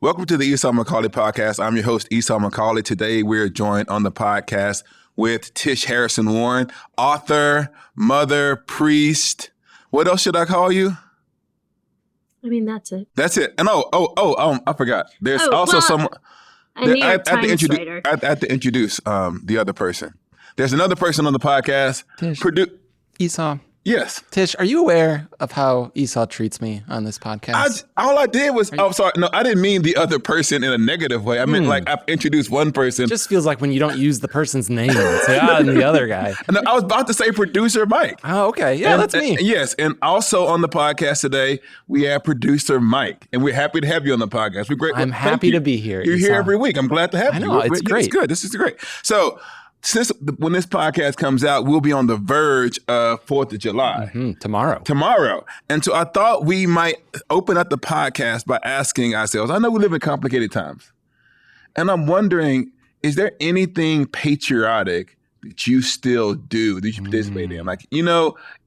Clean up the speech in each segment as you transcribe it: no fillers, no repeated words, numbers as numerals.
Welcome to the Esau McCauley podcast. I'm your host, Esau McCauley. Today, we're joined on the podcast with Tish Harrison Warren, author, mother, priest. What else should I call you? I mean, that's it. That's it. And I forgot. There's also someone. A New York Times writer. I have to introduce the other person. There's another person on the podcast. Tish. Esau. Yes. Tish, are you aware of how Esau treats me on this podcast? All I did was, sorry. No, I didn't mean the other person in a negative way. I meant like I've introduced one person. It just feels like when you don't use the person's name. Say, and the other guy. No, I was about to say producer Mike. Oh, okay. Yeah, that's me. Yes. And also on the podcast today, we have producer Mike. And we're happy to have you on the podcast. I'm happy to be here, You're Esau. here every week. I'm glad to have you. I know, it's great. It's good. This is great. So, when this podcast comes out, we'll be on the verge of 4th of July. Tomorrow. And so I thought we might open up the podcast by asking ourselves, I know we live in complicated times. And I'm wondering, is there anything patriotic that you still do, that you participate in? Like,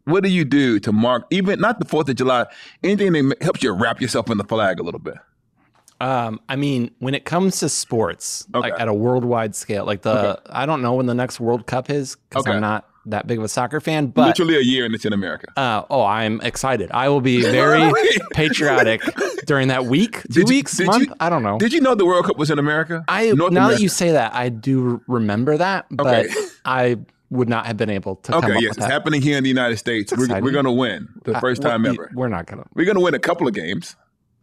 what do you do to mark, even not the 4th of July, anything that helps you wrap yourself in the flag a little bit? I mean, when it comes to sports, like at a worldwide scale, like I don't know when the next World Cup is because I'm not that big of a soccer fan, but literally a year and it's in America. I'm excited. I will be very patriotic during that week, 2 weeks, month. I don't know. Did you know the World Cup was in America? Now that you say that, I do remember that, but I would not have been able to come up with it's that. happening here in the United States. We're going to win the first time ever. We're not going to. We're going to win a couple of games.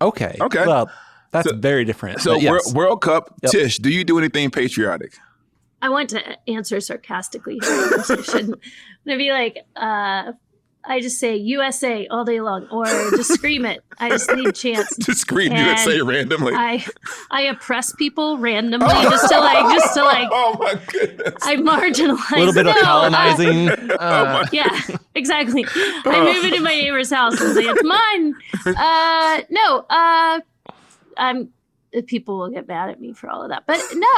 Okay. Well, that's very different. So yes. World Cup, Tish, do you do anything patriotic? I want to answer sarcastically here. I shouldn't. I'd be like, I just say USA all day long, or just scream it. I just need a chance. To scream USA randomly. I oppress people randomly just to like. Oh my goodness. I marginalize. A little bit of colonizing. Yeah, exactly. I move into my neighbor's house and say it's mine. People will get mad at me for all of that, but no.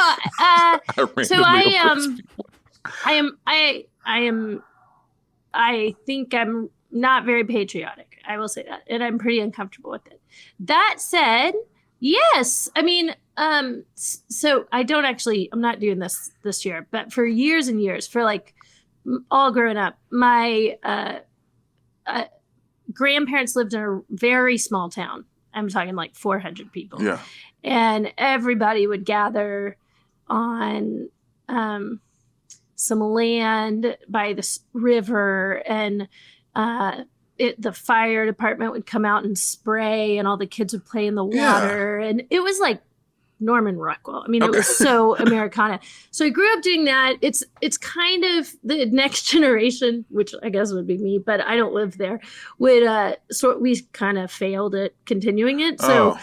So I think I'm not very patriotic. I will say that, and I'm pretty uncomfortable with it. That said, yes, I mean, so I don't actually. I'm not doing this year, but for years and years, for like all growing up, my grandparents lived in a very small town. I'm talking like 400 people. Yeah. And everybody would gather on some land by this river, and the fire department would come out and spray, and all the kids would play in the water. Yeah. And it was like Norman Rockwell. I mean, it was so Americana. So I grew up doing that. It's kind of the next generation, which I guess would be me, but I don't live there. We kind of failed at continuing it. So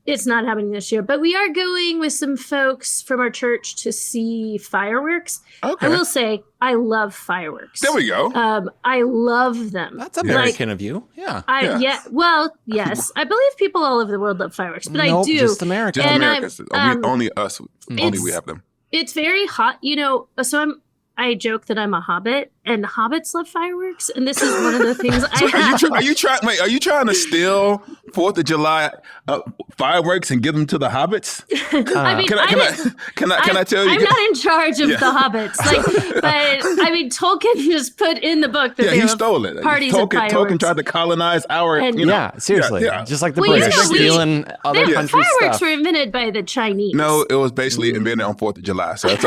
it's not happening this year, but we are going with some folks from our church to see fireworks. Okay. I will say I love fireworks. There we go. I love them. That's American of you. Yeah. Well, yes. I believe people all over the world love fireworks, but I do. Just America. Just America. Only us. Only we have them. It's very hot. So I joke that I'm a hobbit, and hobbits love fireworks, and this is one of the things I have. Are you trying to steal 4th of July fireworks and give them to the hobbits? I mean, can I tell you? I'm not in charge of the hobbits, but I mean, Tolkien just put in the book that he stole it. Parties of fireworks. Tolkien tried to colonize our. Seriously, just like the British stealing other countries' fireworks stuff. were invented by the Chinese. No, it was basically invented on 4th of July. So it's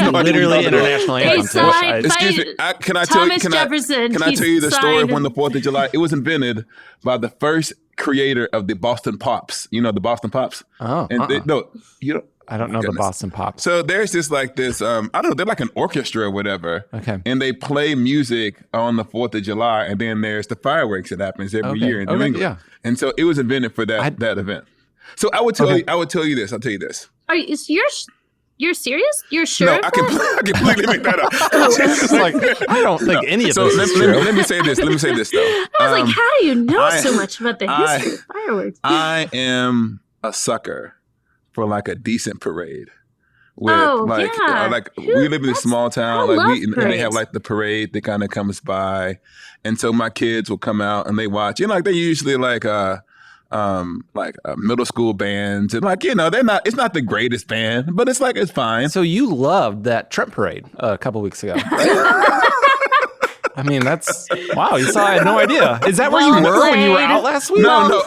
literally international anthem. Excuse me. Can I tell you? Jefferson. Can I tell you the story of when the 4th of July? It was invented by the first creator of the Boston Pops. You know the Boston Pops? Oh, you don't. I don't know the Boston Pops. So there's this I don't know, they're like an orchestra or whatever. Okay. And they play music on the 4th of July, and then there's the fireworks that happens every year in New England. Yeah. And so it was invented for that event. So I would tell you. I'll tell you this. You're serious? You're sure? No, I completely make that up. I don't think any of this is true. Let me say this though. I was like, how do you know so much about the history of fireworks? I am a sucker for like a decent parade. We live in a small town, and they have like the parade that kind of comes by, and so my kids will come out and they watch. They usually like middle school bands, and it's not the greatest band, but it's fine. So you loved that Trump parade a couple weeks ago. I mean, that's wow. You saw. I had no idea. Is that where you were when you were out last week? No.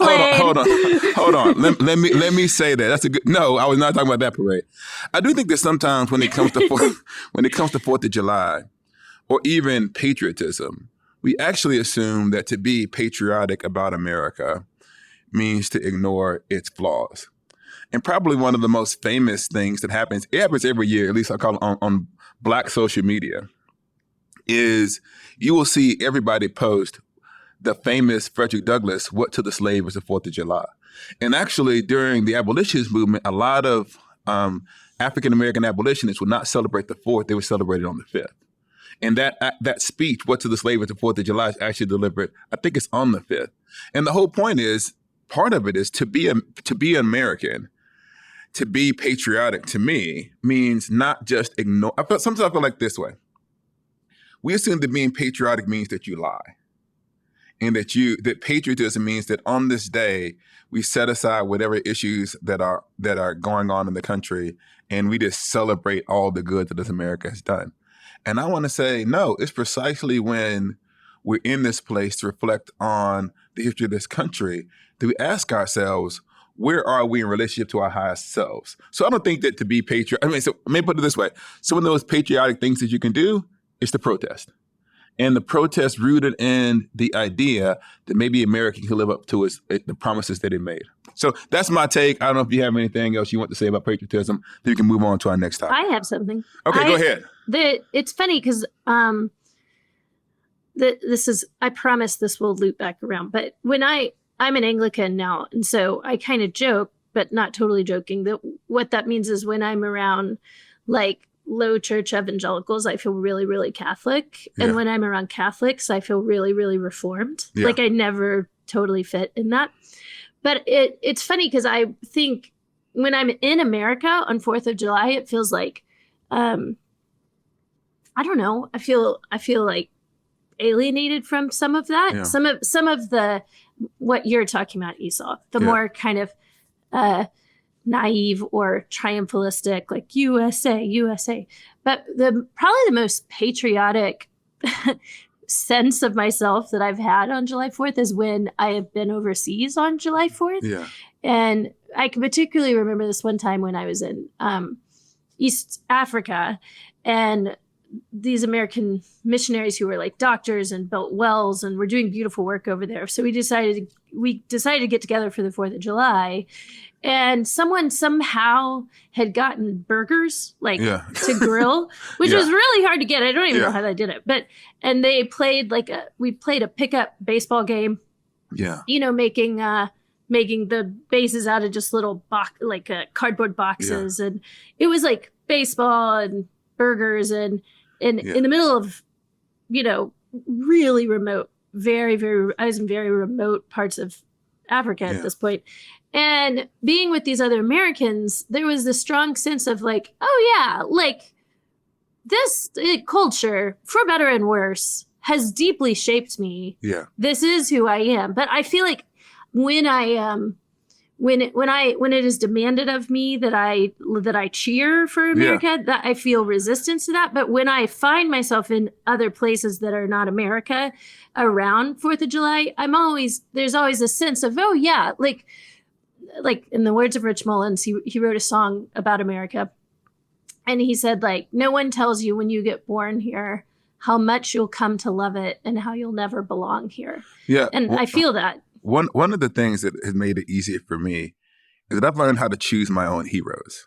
Hold on. Let me say that. That's a good. No, I was not talking about that parade. I do think that sometimes when it comes to 4th of July, or even patriotism, we actually assume that to be patriotic about America means to ignore its flaws. And probably one of the most famous things that happens, it happens every year, at least I call it on Black social media, is you will see everybody post the famous Frederick Douglass, "What to the slave is the 4th of July." And actually, during the abolitionist movement, a lot of African-American abolitionists would not celebrate the 4th, they would celebrate it on the 5th. And that speech, "What to the slave is the 4th of July," is actually delivered, I think it's on the 5th. And the whole point is, part of it is to be American, to be patriotic to me means not just ignore. Sometimes I feel like this way. We assume that being patriotic means that you lie. And that patriotism means that on this day, we set aside whatever issues that are going on in the country, and we just celebrate all the good that this America has done. And I want to say, no, it's precisely when we're in this place to reflect on the history of this country that we ask ourselves, where are we in relationship to our highest selves? So I don't think that to be so let me put it this way. So one of those patriotic things that you can do is to protest. And the protest rooted in the idea that maybe America can live up to the promises that it made. So that's my take. I don't know if you have anything else you want to say about patriotism. Then we can move on to our next topic. I have something. Okay, go ahead. It's funny because I promise this will loop back around. But when I'm an Anglican now, and so I kind of joke, but not totally joking, that what that means is when I'm around like low church evangelicals, I feel really, really Catholic. Yeah. And when I'm around Catholics, I feel really, really Reformed. Yeah. Like I never totally fit in that. But it's funny because I think when I'm in America on 4th of July, it feels like, I don't know, I feel like alienated from some of that. Yeah. Some of the, what you're talking about, Esau, the more kind of naive or triumphalistic, like USA. But probably the most patriotic sense of myself that I've had on July 4th is when I have been overseas on July 4th. Yeah. And I can particularly remember this one time when I was in East Africa, and these American missionaries who were like doctors and built wells and were doing beautiful work over there. So we decided to get together for the 4th of July, and someone somehow had gotten burgers to grill, which was really hard to get. I don't even know how they did it, and they played we played a pickup baseball game. Yeah. Making the bases out of just little cardboard boxes. Yeah. And it was like baseball and burgers and in the middle of, really remote, very, very, I was in very remote parts of Africa at this point. And being with these other Americans, there was this strong sense of this culture, for better and worse, has deeply shaped me. Yeah. This is who I am. But I feel like when it is demanded of me that I cheer for America, that I feel resistance to that. But when I find myself in other places that are not America around 4th of July, there's always a sense of, like in the words of Rich Mullins, he wrote a song about America. And he said, no one tells you when you get born here how much you'll come to love it and how you'll never belong here. Yeah. And I feel that. One of the things that has made it easier for me is that I've learned how to choose my own heroes.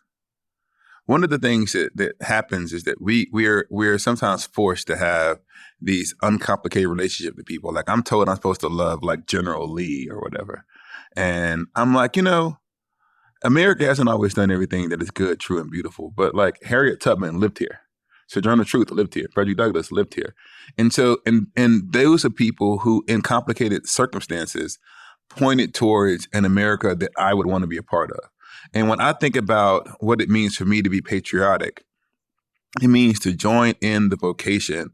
One of the things that happens is that we're sometimes forced to have these uncomplicated relationships with people. Like I'm told I'm supposed to love like General Lee or whatever. And I'm like, America hasn't always done everything that is good, true, and beautiful. But like Harriet Tubman lived here. Sojourner Truth lived here. Frederick Douglass lived here. And so, and those are people who in complicated circumstances pointed towards an America that I would want to be a part of. And when I think about what it means for me to be patriotic, it means to join in the vocation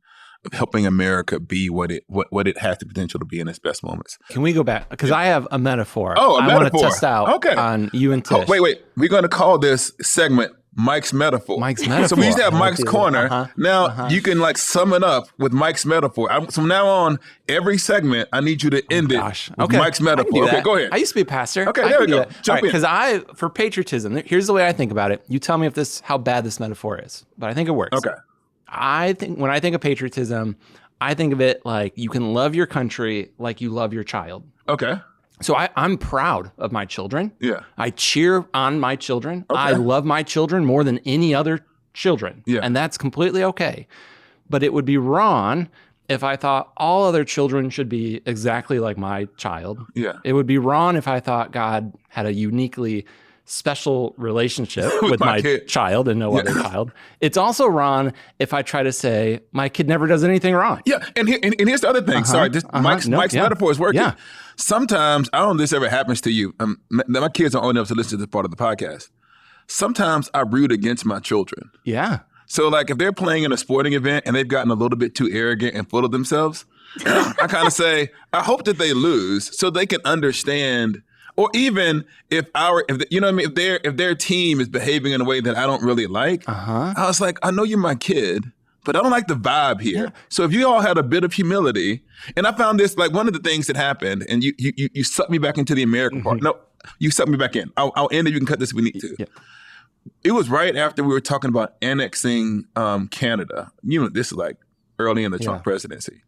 of helping America be what it has the potential to be in its best moments. Can we go back? Because I have a metaphor. Oh, I want to test out on you and Tish. Oh, wait. We're going to call this segment Mike's Metaphor. Mike's Metaphor. So we used to have Mike's Corner. Now you can like sum it up with Mike's Metaphor. From now on, every segment, I need you to end it with Mike's Metaphor. Okay, go ahead. I used to be a pastor. Okay, there we go. Jump in. Because for patriotism, here's the way I think about it. You tell me how bad this metaphor is, but I think it works. Okay. I think when I think of patriotism, I think of it like you can love your country like you love your child. Okay. So I'm proud of my children. Yeah. I cheer on my children. Okay. I love my children more than any other children. Yeah. And that's completely okay. But it would be wrong if I thought all other children should be exactly like my child. Yeah. It would be wrong if I thought God had a uniquely special relationship with my child and no other child. It's also wrong if I try to say my kid never does anything wrong. Yeah, and here's the other thing. Sorry, Mike's metaphor is working. Yeah. Sometimes, I don't know if this ever happens to you. My kids are old enough to listen to this part of the podcast. Sometimes I root against my children. Yeah. So like if they're playing in a sporting event and they've gotten a little bit too arrogant and full of themselves, I kind of say, I hope that they lose so they can understand. Or even if you know what I mean, if their team is behaving in a way that I don't really like, I was like, I know you're my kid, but I don't like the vibe here. Yeah. So if you all had a bit of humility, and I found this like one of the things that happened, and you sucked me back into the American part. No, you sucked me back in. I'll end it. You can cut this if we need to. Yeah. It was right after we were talking about annexing Canada. You know, this is like early in the Trump presidency,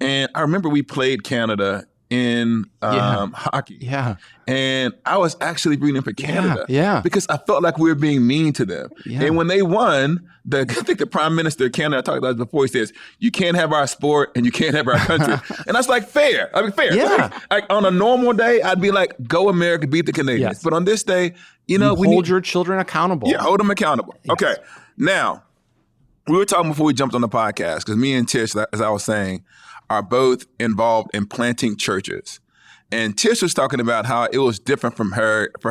and I remember we played Canada in hockey. Yeah. And I was actually rooting for Canada. Yeah. Because I felt like we were being mean to them. Yeah. And when they won, I think the Prime Minister of Canada, I talked about this before, he says, you can't have our sport and you can't have our country. And I was like, fair. I mean, fair. Yeah. Like on a normal day, I'd be like, go America, beat the Canadians. Yes. But on this day, we hold your children accountable. Yeah, hold them accountable. Yes. Okay. Now, we were talking before we jumped on the podcast, because me and Tish, as I was saying, are both involved in planting churches. And Tish was talking about how it was different for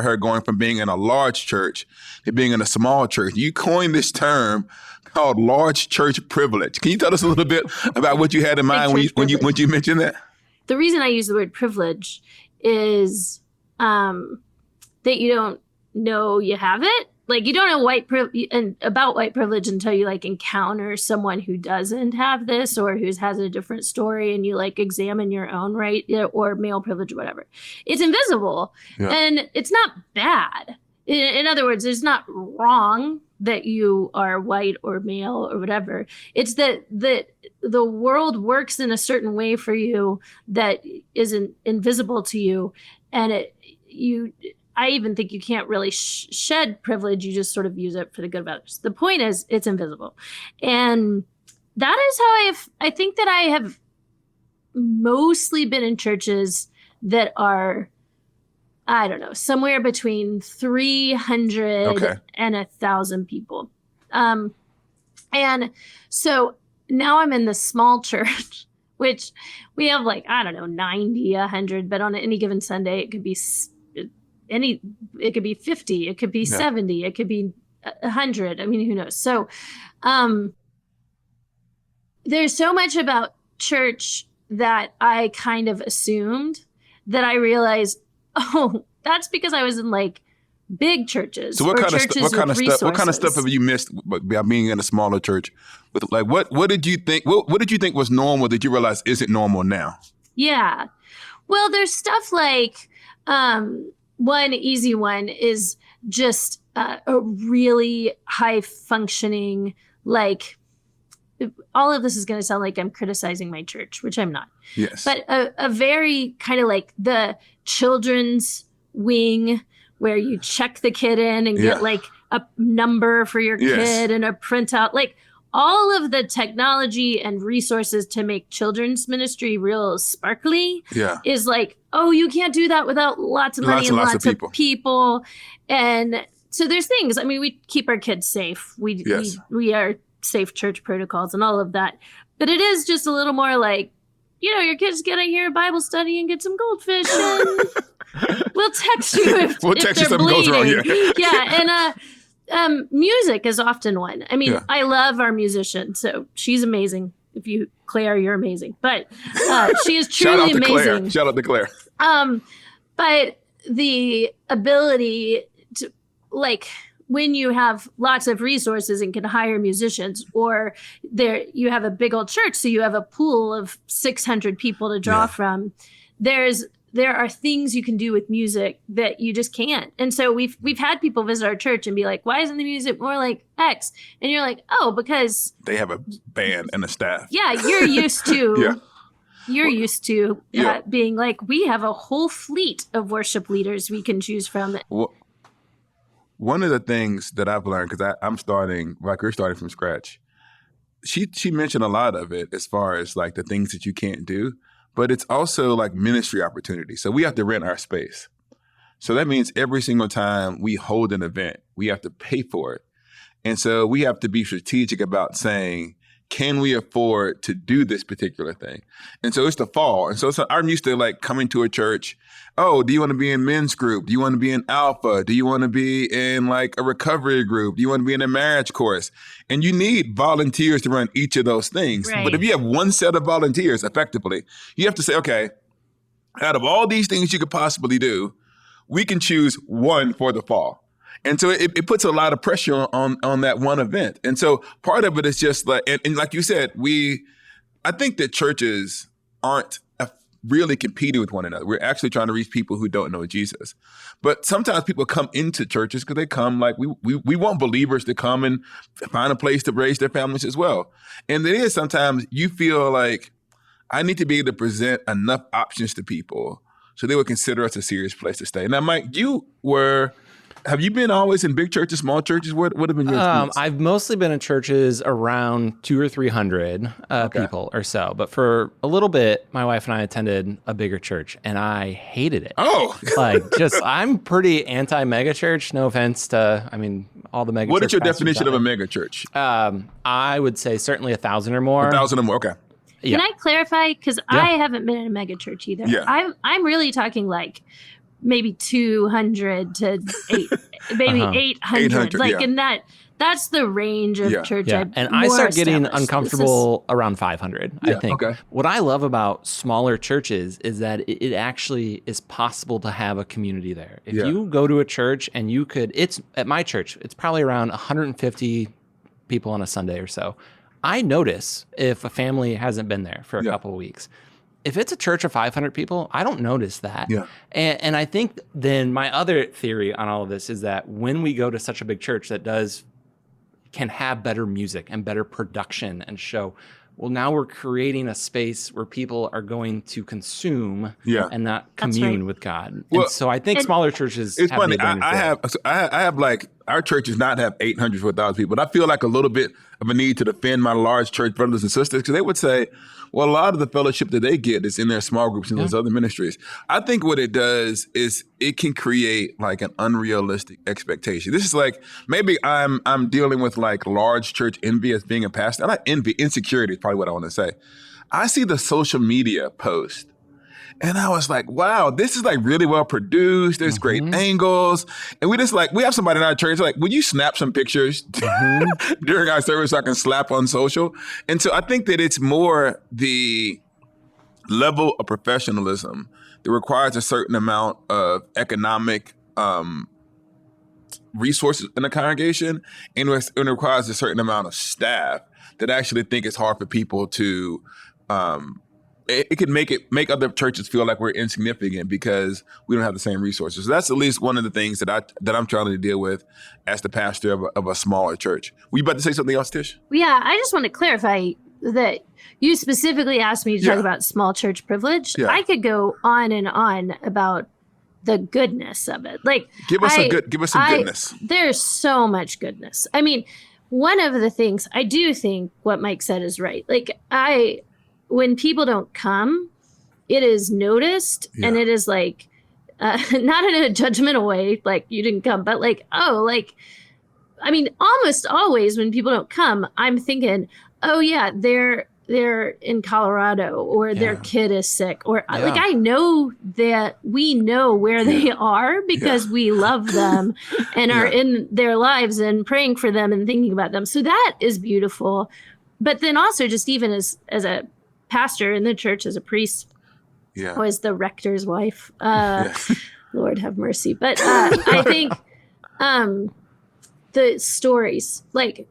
her going from being in a large church to being in a small church. You coined this term called large church privilege. Can you tell us a little bit about what you had in mind when you mentioned that? The reason I use the word privilege is that you don't know you have it. Like you don't know about white privilege until you like encounter someone who doesn't have this or who has a different story, and you like examine your own, right? Or male privilege or whatever. It's invisible and it's not bad. In other words, it's not wrong that you are white or male or whatever. It's that the world works in a certain way for you that isn't invisible to you, and I even think you can't really shed privilege. You just sort of use it for the good of others. The point is, it's invisible. And that is how I think that I have mostly been in churches that are, I don't know, somewhere between 300 and 1,000 people. And so now I'm in this small church, which we have like, I don't know, 90, 100, but on any given Sunday, it could be it could be 50, it could be 70, it could be 100. I mean, who knows? So there's so much about church that I kind of assumed that I realized, oh, that's because I was in like big churches. So what kind of stuff have you missed by being in a smaller church? With like what did you think? What did you think was normal that you realize isn't normal now? Yeah, well, there's stuff like. One easy one is just a really high functioning, like all of this is going to sound like I'm criticizing my church, which I'm not. Yes. But a very kind of like the children's wing where you check the kid in and get like a number for your kid and a printout, like all of the technology and resources to make children's ministry real sparkly is like, oh, you can't do that without lots of money and lots of people. And so there's things. I mean, we keep our kids safe. We are safe church protocols and all of that. But it is just a little more like, you know, your kid's going to hear a Bible study and get some goldfish. And we'll text you if they're bleeding. And music is often one. I mean, I love our musician, so she's amazing. Claire, you're amazing. But she is truly amazing. Shout out to Claire. But the ability to, like, when you have lots of resources and can hire musicians, or you have a big old church, so you have a pool of 600 people to draw from, there are things you can do with music that you just can't. And so we've had people visit our church and be like, why isn't the music more like X? And you're like, oh, because they have a band and a staff. Yeah, you're used to being like, we have a whole fleet of worship leaders we can choose from. Well, one of the things that I've learned, because we're starting from scratch. She mentioned a lot of it as far as like the things that you can't do. But it's also like ministry opportunities. So we have to rent our space. So that means every single time we hold an event, we have to pay for it. And so we have to be strategic about saying, can we afford to do this particular thing? And so it's the fall. And so I'm used to like coming to a church. Oh, do you want to be in men's group? Do you want to be in alpha? Do you want to be in like a recovery group? Do you want to be in a marriage course? And you need volunteers to run each of those things. Right. But if you have one set of volunteers, effectively, you have to say, okay, out of all these things you could possibly do, we can choose one for the fall. And so it puts a lot of pressure on that one event. And so part of it is just like, and like you said, I think that churches aren't really competing with one another. We're actually trying to reach people who don't know Jesus. But sometimes people come into churches because they come like, we want believers to come and find a place to raise their families as well. And it is sometimes you feel like, I need to be able to present enough options to people so they would consider us a serious place to stay. Now, Mike, have you been always in big churches, small churches? What have been your experience? I've mostly been in churches around 200 or 300 people or so. But for a little bit, my wife and I attended a bigger church, and I hated it. Oh, I'm pretty anti-mega church. No offense to, all the mega. What is your definition of a mega church? I would say certainly 1,000 or more. 1,000 or more. Okay. Can I clarify? Because I haven't been in a mega church either. Yeah. I'm really talking like maybe 200 to 800. 800, and that's the range of church. Yeah. And I start getting uncomfortable around 500, I think. Okay. What I love about smaller churches is that it actually is possible to have a community there. If you go to a church and it's at my church, it's probably around 150 people on a Sunday or so. I notice if a family hasn't been there for a couple of weeks. If it's a church of 500 people, I don't notice that. Yeah. And I think then my other theory on all of this is that when we go to such a big church that can have better music and better production and show, well, now we're creating a space where people are going to consume and not commune with God. Well, and so I think smaller churches it's have funny. the advantage I have like, our church does not have 800 to 1,000 people. But I feel like a little bit of a need to defend my large church brothers and sisters, because they would say, well, a lot of the fellowship that they get is in their small groups and those other ministries. I think what it does is it can create like an unrealistic expectation. This is like, maybe I'm dealing with like large church envy as being a pastor. Not envy, insecurity is probably what I want to say. I see the social media post and I was like, wow, this is like really well produced. There's great angles. And we have somebody in our church like, will you snap some pictures during our service so I can slap on social? And so I think that it's more the level of professionalism that requires a certain amount of economic resources in the congregation, and it requires a certain amount of staff that actually think it's hard for people to it can make other churches feel like we're insignificant because we don't have the same resources. So that's at least one of the things that I'm trying to deal with as the pastor of a smaller church. Were you about to say something else, Tish? Yeah, I just want to clarify that you specifically asked me to talk about small church privilege. Yeah. I could go on and on about the goodness of it. Like, give us some goodness. There's so much goodness. One of the things I do think what Mike said is right. Like, when people don't come, it is noticed and it is like, not in a judgmental way, like you didn't come, but like, almost always when people don't come, I'm thinking, oh yeah, they're in Colorado or their kid is sick or like, I know that we know where they are because we love them and are in their lives and praying for them and thinking about them. So that is beautiful. but then also just even as a pastor in the church, as a priest, I was the rector's wife. Lord have mercy. But I think the stories, like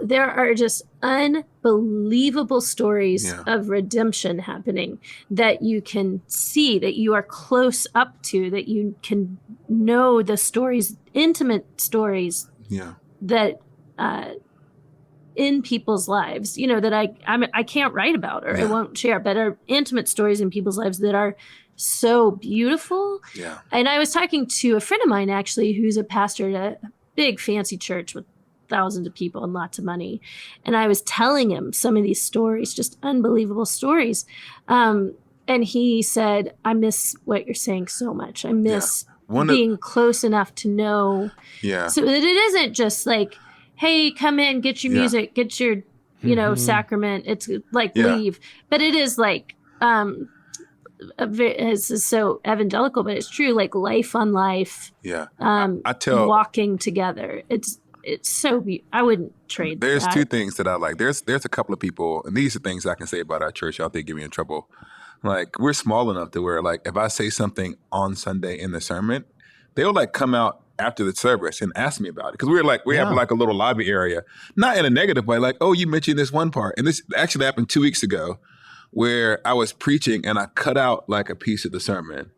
there are just unbelievable stories of redemption happening that you can see, that you are close up to, that you can know the stories, intimate stories that in people's lives, that I can't write about or I won't share, but are intimate stories in people's lives that are so beautiful. Yeah. And I was talking to a friend of mine, actually, who's a pastor at a big fancy church with thousands of people and lots of money. And I was telling him some of these stories, just unbelievable stories. And he said, I miss what you're saying so much. I miss being close enough to know. So that it isn't just like, hey, come in, get your music, get your, sacrament. It's like, leave. But it is like, it's so evangelical, but it's true, like life on life. I tell walking together. It's so I wouldn't trade. There's two things that I like. There's a couple of people, and these are things I can say about our church. Y'all think get me in trouble. Like, we're small enough to where, like, if I say something on Sunday in the sermon, they'll like come out after the service and ask me about it, because we have like a little lobby area, not in a negative way, like, oh, you mentioned this one part, and this actually happened 2 weeks ago, where I was preaching and I cut out like a piece of the sermon,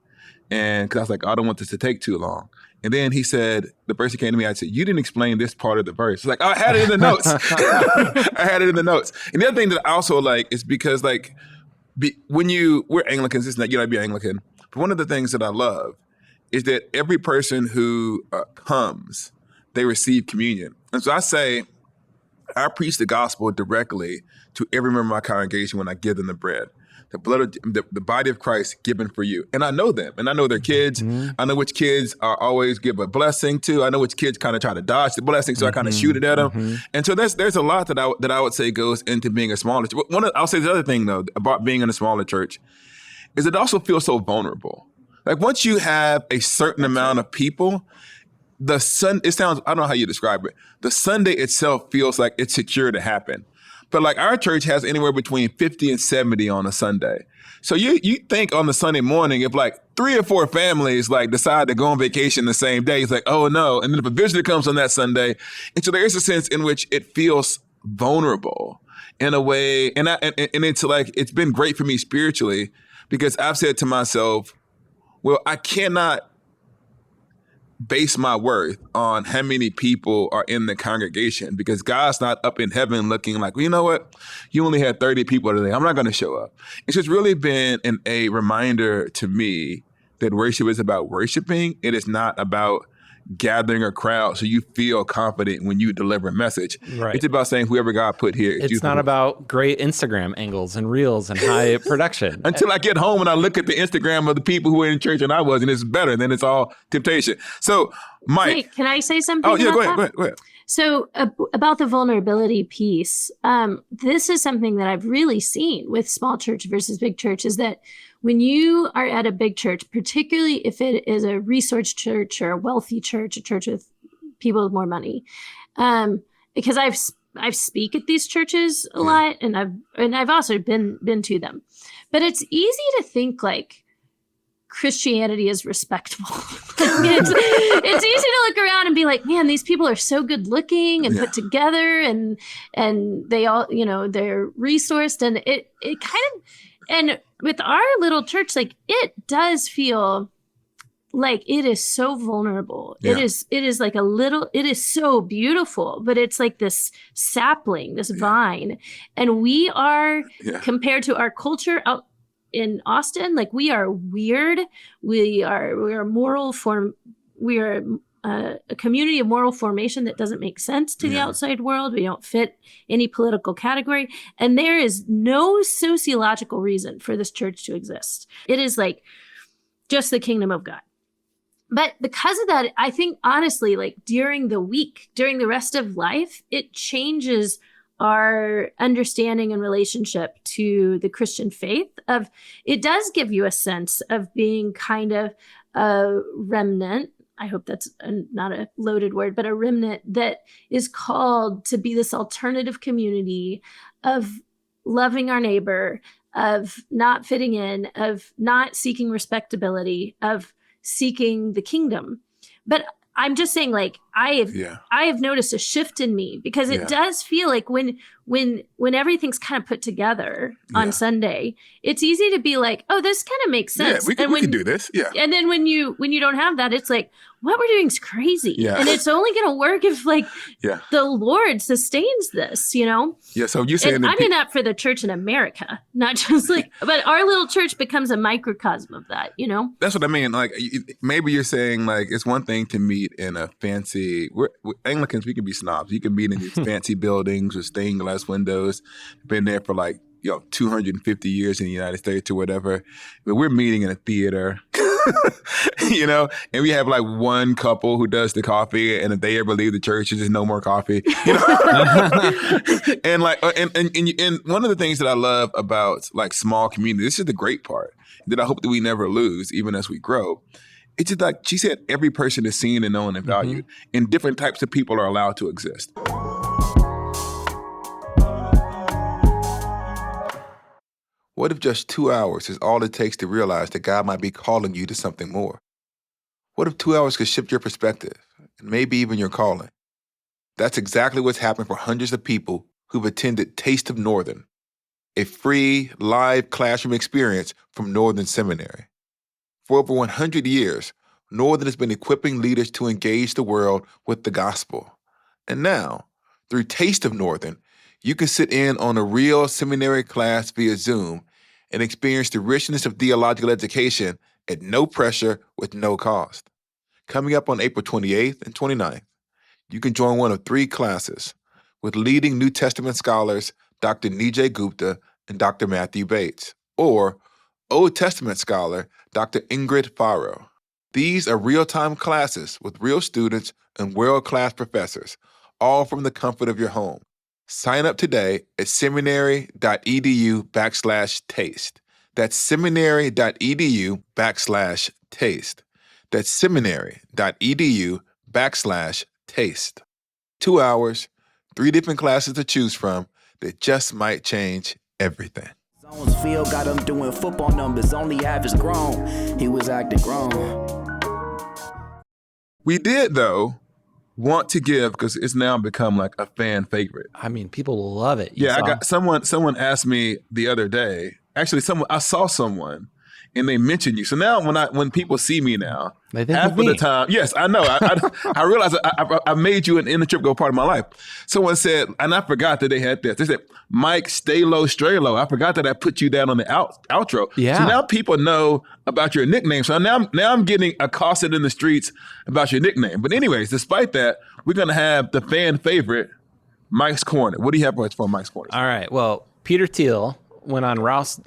and because I was like, I don't want this to take too long. And then he said, the person came to me, I said, you didn't explain this part of the verse. It's like, oh, I had it in the notes. I had it in the notes. And the other thing that I also like is because, like, we're Anglicans, it's not, be Anglican. But one of the things that I love is that every person who comes, they receive communion. And so I preach the gospel directly to every member of my congregation when I give them the bread. The blood of the body of Christ given for you. And I know them, and I know their kids. I know which kids are always give a blessing to. I know which kids kind of try to dodge the blessing, so I kind of shoot it at them. And so there's a lot that I would say goes into being a smaller church. I'll say the other thing, though, about being in a smaller church is it also feels so vulnerable. Like, once you have a certain amount of people, it sounds, I don't know how you describe it. The Sunday itself feels like it's secure to happen. But like, our church has anywhere between 50 and 70 on a Sunday. So you think on the Sunday morning, if like 3 or 4 families like decide to go on vacation the same day, it's like, oh no. And then if a visitor comes on that Sunday, and so there is a sense in which it feels vulnerable in a way. And it's like, it's been great for me spiritually, because I've said to myself, well, I cannot base my worth on how many people are in the congregation, because God's not up in heaven looking like, well, you know what? You only had 30 people today. I'm not going to show up. It's just really been a reminder to me that worship is about worshiping. It is not about gathering a crowd so you feel confident when you deliver a message. Right. It's about saying whoever God put here. It's not about great Instagram angles and reels and high production. Until I get home and I look at the Instagram of the people who were in church and I was, and it's better, then it's all temptation. So, Mike. Wait, can I say something? Oh, yeah, go ahead. So about the vulnerability piece, this is something that I've really seen with small church versus big church, is that when you are at a big church, particularly if it is a resource church or a wealthy church, a church with people with more money, because I've speak at these churches a lot, and I've also been to them, but it's easy to think like Christianity is respectable. It's easy to look around and be like, man, these people are so good looking and put together, and they all, they're resourced, and it kind of, and with our little church, like, it does feel like it is so vulnerable. Yeah. It is like it is so beautiful, but it's like this sapling, this vine, and we are compared to our culture out in Austin, like, we are weird. We are a community of moral formation that doesn't make sense to the outside world. We don't fit any political category. And there is no sociological reason for this church to exist. It is like just the kingdom of God. But because of that, I think, honestly, like, during the week, during the rest of life, it changes our understanding and relationship to the Christian faith. It does give you a sense of being kind of a remnant. I hope that's not a loaded word, but a remnant that is called to be this alternative community of loving our neighbor, of not fitting in, of not seeking respectability, of seeking the kingdom. But I'm just saying, like, I have noticed a shift in me, because it does feel like when everything's kind of put together on Sunday, it's easy to be like, oh, this kind of makes sense. Yeah, we can do this. Yeah. And then when you don't have that, it's like, what we're doing is crazy. Yeah. And it's only going to work if the Lord sustains this, you know? Yeah. So you saying I mean that for the church in America, not just but our little church becomes a microcosm of that, you know? That's what I mean. Like, maybe you're saying, like, it's one thing to meet in a fancy, we're Anglicans, we can be snobs. You can meet in these fancy buildings with stained glass windows, been there for 250 years in the United States or whatever. But we're meeting in a theater, you know, and we have one couple who does the coffee, and if they ever leave the church, there's no more coffee, you know. and one of the things that I love about small community, this is the great part that I hope that we never lose, even as we grow. It's just like she said, every person is seen and known and valued, and different types of people are allowed to exist. What if just 2 hours is all it takes to realize that God might be calling you to something more? What if 2 hours could shift your perspective and maybe even your calling? That's exactly what's happened for hundreds of people who've attended Taste of Northern, a free, live classroom experience from Northern Seminary. For over 100 years, Northern has been equipping leaders to engage the world with the gospel. And now, through Taste of Northern, you can sit in on a real seminary class via Zoom and experience the richness of theological education at no pressure with no cost. Coming up on April 28th and 29th, you can join one of 3 classes with leading New Testament scholars Dr. Nijay Gupta and Dr. Matthew Bates, or Old Testament scholar Dr. Ingrid Faro. These are real-time classes with real students and world-class professors, all from the comfort of your home. Sign up today at seminary.edu/taste. That's seminary.edu/taste. That's seminary.edu/taste. 2 hours, 3 different classes to choose from that just might change everything. Field got him doing football numbers, only average grown. He was acting grown. We did, though, want to give, because it's now become a fan favorite. I mean, people love it. I got someone asked me the other day. Actually, I saw someone, and they mentioned you. So now when people see me now, they think half of the time, yes, I know. I realize I made you an In the Trip Go part of my life. Someone said, and I forgot that they had this. They said, Mike, stay low, stray low. I forgot that I put you down on the outro. Yeah. So now people know about your nickname. So now I'm getting accosted in the streets about your nickname. But anyways, despite that, we're going to have the fan favorite, Mike's Corner. What do you have for Mike's Corner? All right. Well, Peter Thiel went on Rouse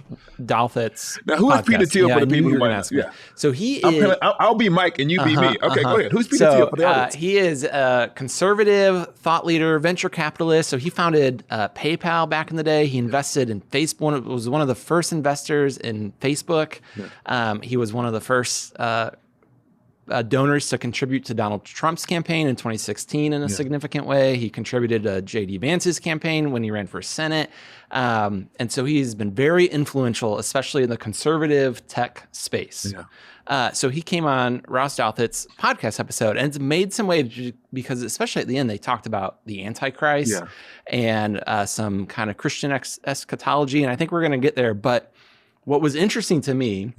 Douthat's Now, who podcast. is Peter Thiel for the people who might ask me? Yeah. So he is... I'll be Mike and you be me. Okay, go ahead. Who's Peter Thiel for the audience? He is a conservative thought leader, venture capitalist. So he founded PayPal back in the day. He invested in Facebook. Was one of the first investors in Facebook. Yeah. He was one of the first donors to contribute to Donald Trump's campaign in 2016 in a significant way. He contributed to J.D. Vance's campaign when he ran for Senate. And so he's been very influential, especially in the conservative tech space. Yeah. So he came on Rouse Douthat's podcast episode, and it's made some waves because, especially at the end, they talked about the Antichrist and some kind of Christian eschatology. And I think we're going to get there. But what was interesting to me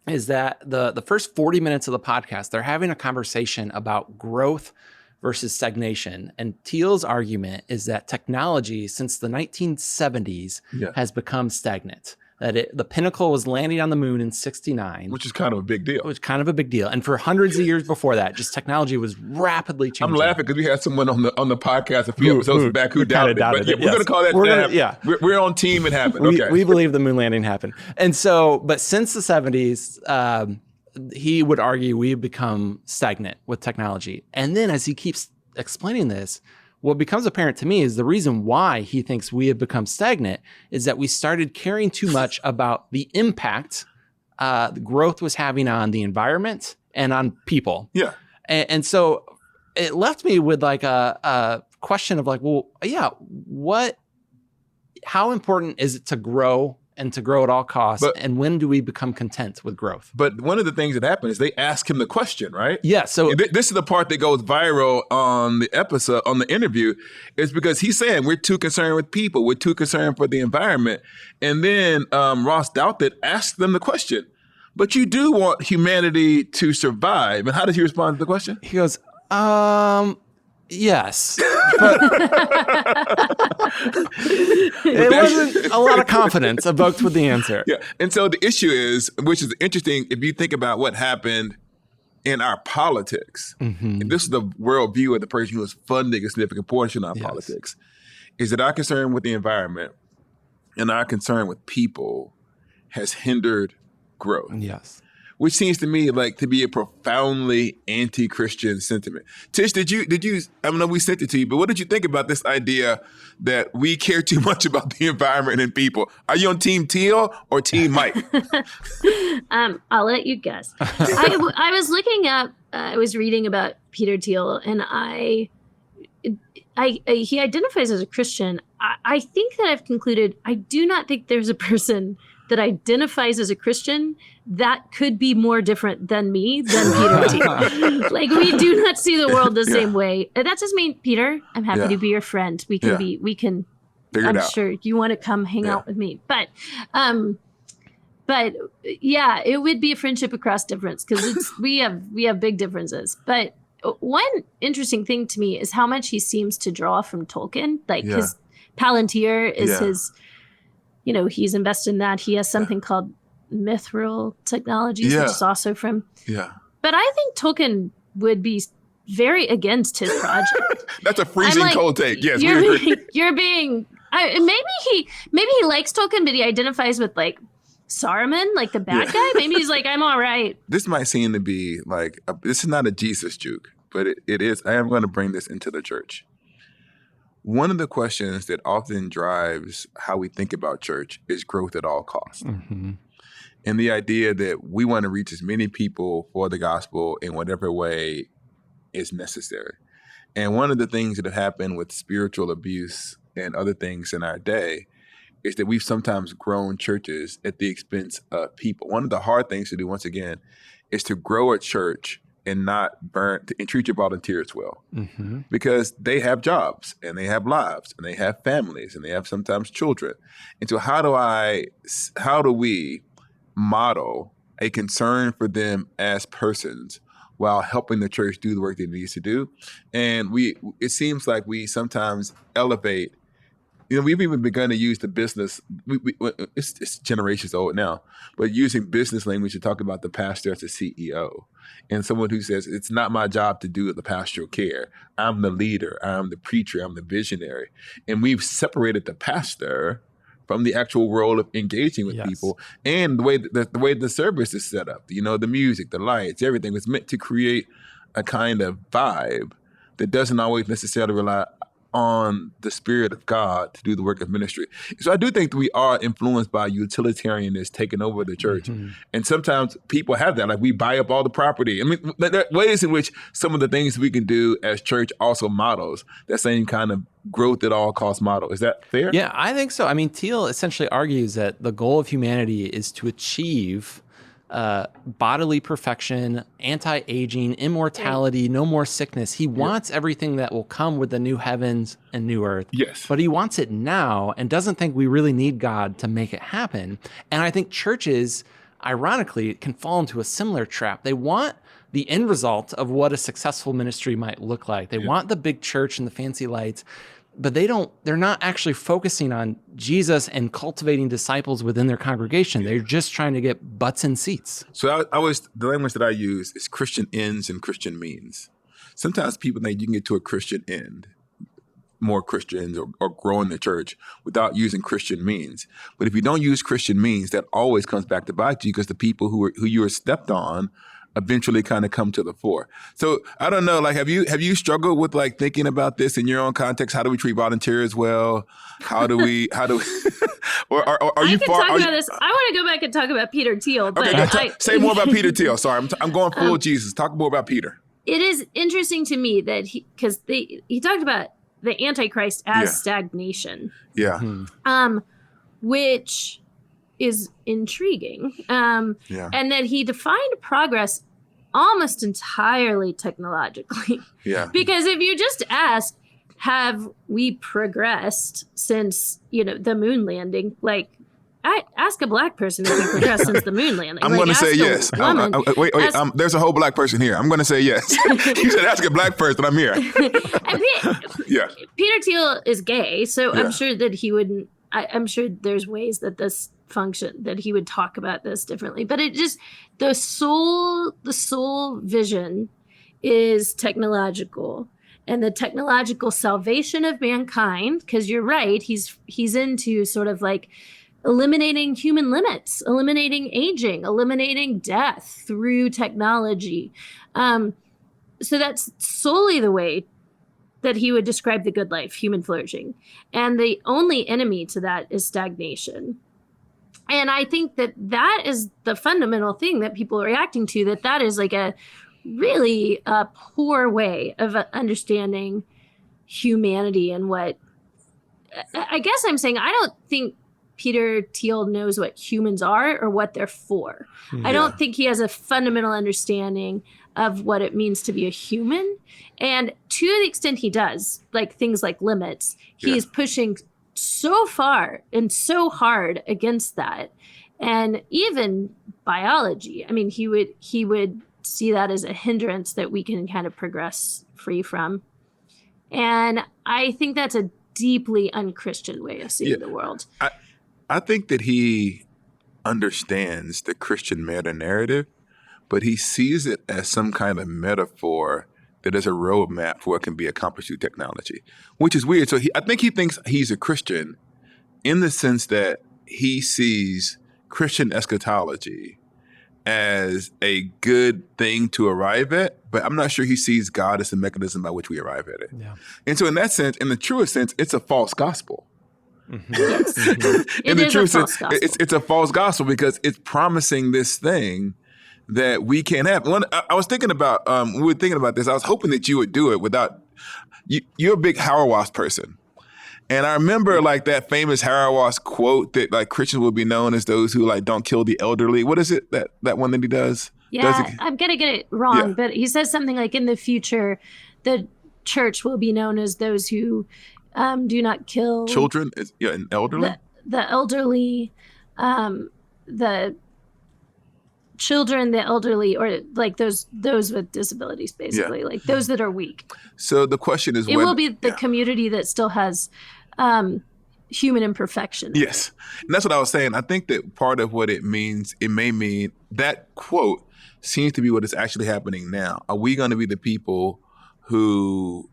is that the first 40 minutes of the podcast, they're having a conversation about growth versus stagnation. And Thiel's argument is that technology since the 1970s has become stagnant. That the pinnacle was landing on the moon in '69. Which is kind of a big deal. It was kind of a big deal. And for hundreds of years before that, just technology was rapidly changing. I'm laughing because we had someone on the podcast a few episodes back who doubted it. But we're going to call that we're on team. It happened. We believe the moon landing happened. And so, but since the 70s, he would argue we've become stagnant with technology. And then as he keeps explaining this, what becomes apparent to me is the reason why he thinks we have become stagnant is that we started caring too much about the impact growth was having on the environment and on people. Yeah. And so it left me with a question of what how important is it to grow and to grow at all costs? And when do we become content with growth? But one of the things that happened is they ask him the question, right? Yeah. So this is the part that goes viral on the episode, on the interview, is because he's saying we're too concerned with people. We're too concerned for the environment. And then Ross Douthat asked them the question, but you do want humanity to survive. And how does he respond to the question? He goes, yes. But it wasn't a lot of confidence evoked with the answer. Yeah. And so the issue is, which is interesting, if you think about what happened in our politics, and this is the worldview of the person who is funding a significant portion of our politics, is that our concern with the environment and our concern with people has hindered growth. Yes. Which seems to me like to be a profoundly anti-Christian sentiment. Tish, did you? I don't know, we sent it to you, but what did you think about this idea that we care too much about the environment and people? Are you on Team Tiel or Team Mike? I'll let you guess. I was looking up. I was reading about Peter Thiel, and he identifies as a Christian. I think that I've concluded I do not think there's a person that identifies as a Christian that could be more different than me, than Peter Thiel. Like, we do not see the world the same way. That doesn't mean, Peter, I'm happy to be your friend. We can figure I'm sure you want to come hang out with me. But yeah, it would be a friendship across difference, because we have big differences. But one interesting thing to me is how much he seems to draw from Tolkien. Like, his Palantir is his, he's invested in that. He has something called Mithril Technologies, which is also from. Yeah. But I think Tolkien would be very against his project. That's a freezing cold take. Yes, we agree. You're being. Maybe he likes Tolkien, but he identifies with like Saruman, like the bad guy. Maybe he's like, I'm all right. This might seem to be like this is not a Jesus juke, but it is. I am going to bring this into the church. One of the questions that often drives how we think about church is growth at all costs. Mm-hmm. And the idea that we want to reach as many people for the gospel in whatever way is necessary. And one of the things that have happened with spiritual abuse and other things in our day is that we've sometimes grown churches at the expense of people. One of the hard things to do, once again, is to grow a church and not and treat your volunteers well, because they have jobs and they have lives and they have families and they have sometimes children. And so how do we model a concern for them as persons while helping the church do the work that it needs to do? And it seems like we sometimes elevate. We've even begun to use the business. It's generations old now, but using business language to talk about the pastor as a CEO, and someone who says it's not my job to do the pastoral care. I'm the leader. I'm the preacher. I'm the visionary, and we've separated the pastor from the actual role of engaging with people, and the way the service is set up. The music, the lights, everything was meant to create a kind of vibe that doesn't always necessarily rely on the Spirit of God to do the work of ministry. So I do think that we are influenced by utilitarianness taking over the church. Mm-hmm. And sometimes people have that, like we buy up all the property. I mean, there are ways in which some of the things we can do as church also models that same kind of growth at all cost model. Is that fair? Yeah, I think so. I mean, Thiel essentially argues that the goal of humanity is to achieve bodily perfection, anti-aging, immortality, no more sickness. He wants everything that will come with the new heavens and new earth. Yes. But he wants it now and doesn't think we really need God to make it happen. And I think churches, ironically, can fall into a similar trap. They want the end result of what a successful ministry might look like. They want the big church and the fancy lights, but they're not actually focusing on Jesus and cultivating disciples within their congregation. They're just trying to get butts in seats. So the language that I use is Christian ends and Christian means. Sometimes people think you can get to a Christian end, more Christians or grow in the church without using Christian means. But if you don't use Christian means, that always comes back to bite you, because the people who you were stepped on eventually kind of come to the fore. So I don't know, like, have you struggled with like thinking about this in your own context? How do we treat volunteers well? How do we, or are you far? I want to go back and talk about Peter Thiel. But okay, say more about Peter Thiel. Sorry, I'm going full Jesus. Talk more about Peter. It is interesting to me that he talked about the Antichrist as stagnation. Yeah. Which is intriguing. And that he defined progress almost entirely technologically. Yeah. Because if you just ask, have we progressed since, the moon landing? Like, ask a black person if we progressed since the moon landing. I'm going to say yes. Wait, there's a whole black person here. I'm going to say yes. You said ask a black person. I'm here. Peter Thiel is gay, so I'm sure that he wouldn't. I'm sure there's ways that this function that he would talk about this differently. But it just the soul vision is technological. And the technological salvation of mankind, because you're right, he's into sort of like eliminating human limits, eliminating aging, eliminating death through technology. So that's solely the way that he would describe the good life, human flourishing. And the only enemy to that is stagnation. And I think that is the fundamental thing that people are reacting to, that is like a really poor way of understanding humanity and what I guess I'm saying. I don't think Peter Thiel knows what humans are or what they're for. I don't think he has a fundamental understanding of what it means to be a human. And to the extent he does, like things like limits, he is pushing so far and so hard against that. And even biology, I mean, he would see that as a hindrance that we can kind of progress free from. And I think that's a deeply unchristian way of seeing the world. I think that he understands the Christian meta-narrative, but he sees it as some kind of metaphor that is a roadmap for what can be accomplished through technology, which is weird. So I think he thinks he's a Christian in the sense that he sees Christian eschatology as a good thing to arrive at, but I'm not sure he sees God as the mechanism by which we arrive at it. Yeah. And so in that sense, in the truest sense, it's a false gospel. Mm-hmm. In the truest sense, it's a false gospel because it's promising this thing that we can't have. I was thinking about, when we were thinking about this, I was hoping that you would do it without, you're a big Hauerwas person. And I remember like that famous Hauerwas quote that like Christians will be known as those who like don't kill the elderly. What is it, that one that he does? Yeah, I'm going to get it wrong, but he says something like in the future, the church will be known as those who do not kill children, and elderly. The elderly, the children, the elderly, or like those with disabilities, basically, like those that are weak. So the question is, it will be the community that still has human imperfection. Yes, and that's what I was saying. I think that part of what it means, it may mean that quote seems to be what is actually happening now. Are we going to be the people who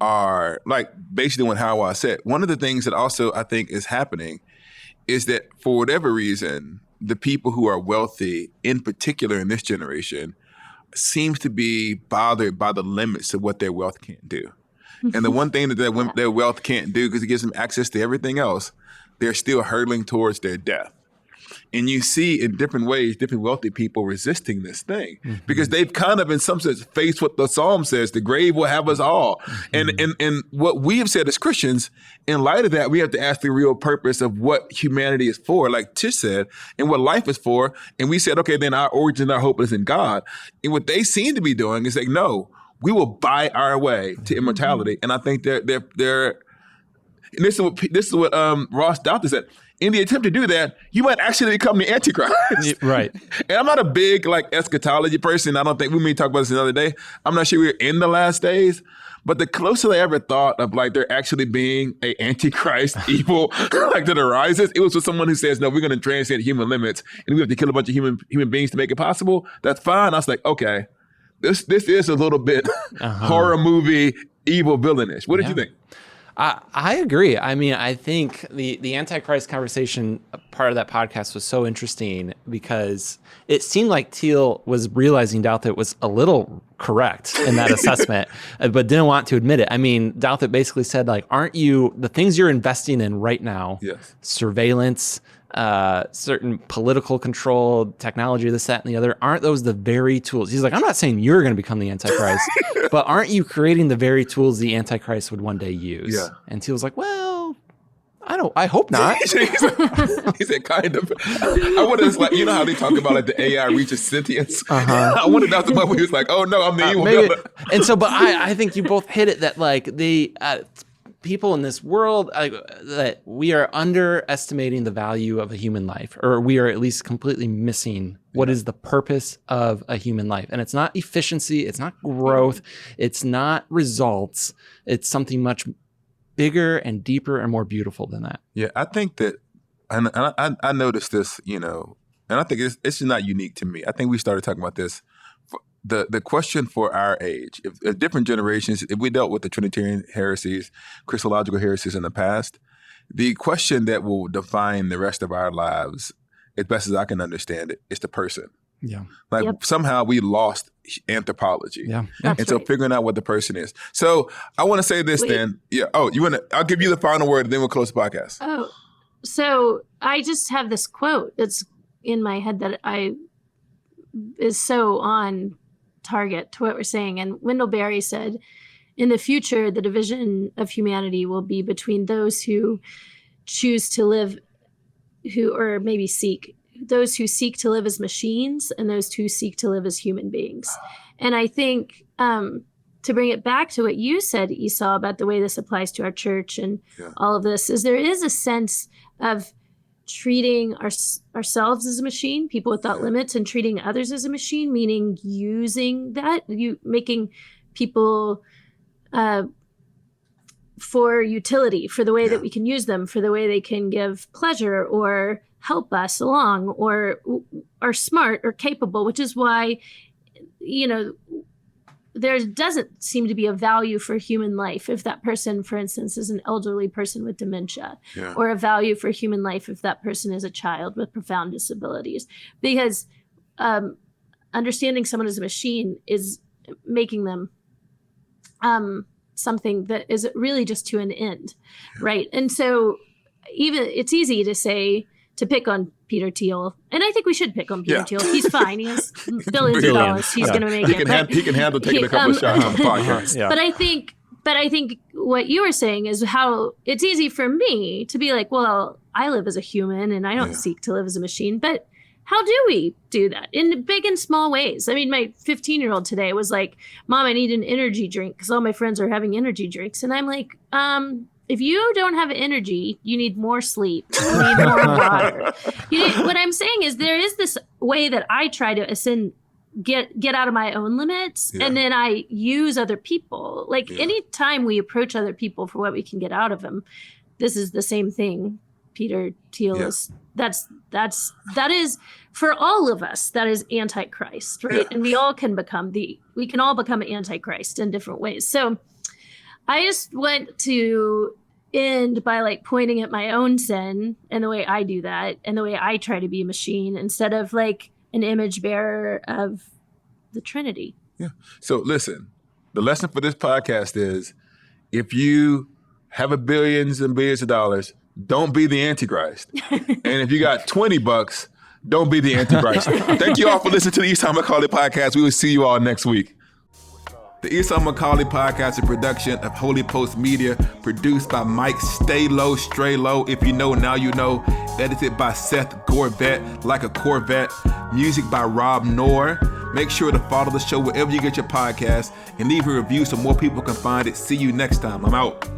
are like basically what Hauerwas said? One of the things that also I think is happening is that for whatever reason, the people who are wealthy, in particular in this generation, seems to be bothered by the limits of what their wealth can't do. And the one thing that their wealth can't do, because it gives them access to everything else, they're still hurtling towards their death. And you see in different ways, different wealthy people resisting this thing because they've kind of, in some sense, faced what the Psalm says, the grave will have us all. And what we have said as Christians, in light of that, we have to ask the real purpose of what humanity is for, like Tish said, and what life is for. And we said, okay, then our origin, our hope is in God. And what they seem to be doing is like, no, we will buy our way to immortality. And I think they're and this is what Ross Douthter said. In the attempt to do that, you might actually become the Antichrist. Right. And I'm not a big like eschatology person. I don't think, we may talk about this another day. I'm not sure we're in the last days. But the closer I ever thought of like there actually being a Antichrist evil like that arises, it was with someone who says, no, we're going to transcend human limits and we have to kill a bunch of human beings to make it possible. That's fine. I was like, okay, this is a little bit horror movie, evil villainish. What did you think? I agree. I mean, I think the Antichrist conversation part of that podcast was so interesting because it seemed like Thiel was realizing Douthter was a little correct in that assessment, but didn't want to admit it. I mean, Douthter basically said, like, aren't you, the things you're investing in right now, surveillance, certain political control, technology, this, that, and the other. Aren't those the very tools? He's like, I'm not saying you're going to become the Antichrist, but aren't you creating the very tools the Antichrist would one day use? Yeah. And Thiel's like, well, I hope not. He said, kind of. I wonder, like, you know how they talk about like the AI reaches sentience? I wonder if that's the one where he was like, oh no, I'm the evil villain. And so, but I think you both hit it that like the people in this world, that we are underestimating the value of a human life, or we are at least completely missing what is the purpose of a human life. And it's not efficiency, it's not growth, it's not results, it's something much bigger and deeper and more beautiful than that. Yeah, I think that, and I noticed this, and I think it's not unique to me. I think we started talking about this. The question for our age, if different generations, if we dealt with the Trinitarian heresies, Christological heresies in the past, the question that will define the rest of our lives, as best as I can understand it, is the person. Yeah. Somehow we lost anthropology. Yeah. And so figuring out what the person is. So I want to say this then. Yeah. Oh, I'll give you the final word and then we'll close the podcast. Oh, so I just have this quote that's in my head that is so on target to what we're saying. And Wendell Berry said, in the future, the division of humanity will be between those who choose to live, those who seek to live as machines and those who seek to live as human beings. And I think to bring it back to what you said, Esau, about the way this applies to our church and all of this, is there is a sense of treating ourselves as a machine, people without limits, and treating others as a machine, meaning using that, making people for utility, for the way that we can use them, for the way they can give pleasure or help us along or are smart or capable, which is why, there doesn't seem to be a value for human life if that person, for instance, is an elderly person with dementia, or a value for human life if that person is a child with profound disabilities. Because understanding someone as a machine is making them something that is really just to an end, right? And so even it's easy to pick on Peter Thiel, and I think we should pick on Peter Thiel. He's fine. He has billions of dollars. He's going to make it. He can handle taking a couple of shots on the podcast. But I think what you were saying is how it's easy for me to be like, well, I live as a human and I don't seek to live as a machine. But how do we do that in big and small ways? I mean, my 15-year-old today was like, Mom, I need an energy drink because all my friends are having energy drinks. And I'm like, if you don't have energy, you need more sleep. You need more water. What I'm saying is there is this way that I try to get out of my own limits, and then I use other people. Like anytime we approach other people for what we can get out of them, this is the same thing. Peter Thiel is that is for all of us, that is Antichrist, right? And we can all become Antichrist in different ways. So I just want to end by like pointing at my own sin and the way I do that and the way I try to be a machine instead of like an image bearer of the Trinity. Yeah. So listen, the lesson for this podcast is if you have billions and billions of dollars, don't be the Antichrist. And if you got $20, don't be the Antichrist. Thank you all for listening to the Esau McCauley podcast. We will see you all next week. The Esau McCauley podcast is a production of Holy Post Media, produced by Mike Stay Low, Stray Low. If you know, now you know. Edited by Seth Gorvette, like a Corvette. Music by Rob Knorr. Make sure to follow the show wherever you get your podcast and leave a review so more people can find it. See you next time. I'm out.